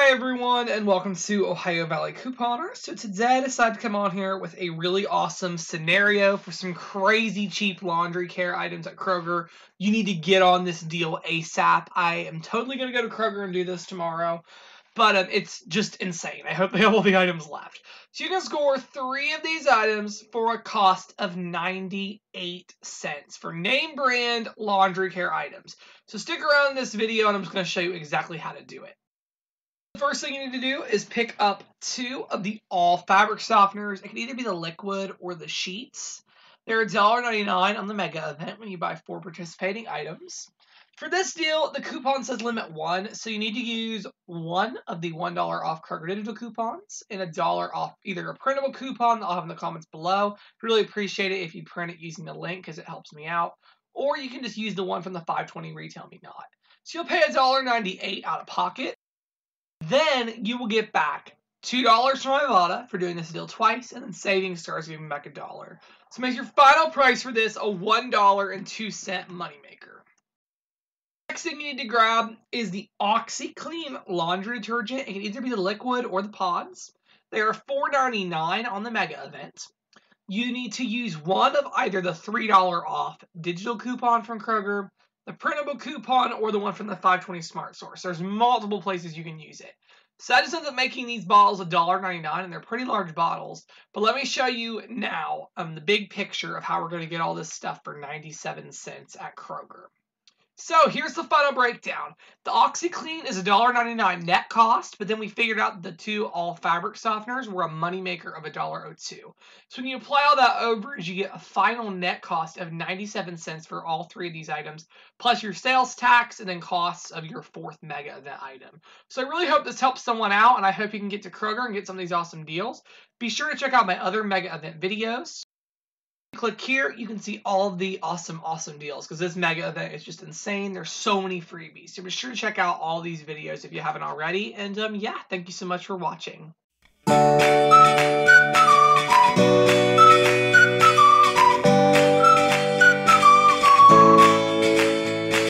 Hi everyone, and welcome to Ohio Valley Couponer. So today I decided to come on here with a really awesome scenario for some crazy cheap laundry care items at Kroger. You need to get on this deal ASAP. I am totally going to go to Kroger and do this tomorrow, but it's just insane. I hope they have all the items left. So you can score 3 of these items for a cost of 98 cents for name brand laundry care items. So stick around in this video and I'm just going to show you exactly how to do it. The first thing you need to do is pick up 2 of the all fabric softeners. It can either be the liquid or the sheets. They're $1.99 on the mega event when you buy 4 participating items. For this deal, the coupon says limit 1, so you need to use 1 of the $1 off Kroger digital coupons and $1 off either a printable coupon that I'll have in the comments below. Really appreciate it if you print it using the link because it helps me out. Or you can just use the one from the 520 Retail Me Not. So you'll pay $1.98 out of pocket. Then you will get back $2 from Ibotta for doing this deal twice, and then savings starts giving back $1. So make your final price for this a $1.02 moneymaker. Next thing you need to grab is the OxiClean laundry detergent. It can either be the liquid or the pods. They are $4.99 on the mega event. You need to use one of either the $3 off digital coupon from Kroger, the printable coupon, or the one from the 520 Smart Source. There's multiple places you can use it. So I just ended up making these bottles $1.99, and they're pretty large bottles. But let me show you now the big picture of how we're going to get all this stuff for 97 cents at Kroger. So here's the final breakdown. The OxiClean is $1.99 net cost, but then we figured out the 2 all fabric softeners were a moneymaker of $1.02. So when you apply all that overage, you get a final net cost of 97 cents for all 3 of these items, plus your sales tax and then costs of your 4th mega event item. So I really hope this helps someone out, and I hope you can get to Kroger and get some of these awesome deals. Be sure to check out my other mega event videos. Click here, you can see all of the awesome deals because this mega event is just insane. There's so many freebies. So be sure to check out all these videos if you haven't already. And yeah, thank you so much for watching.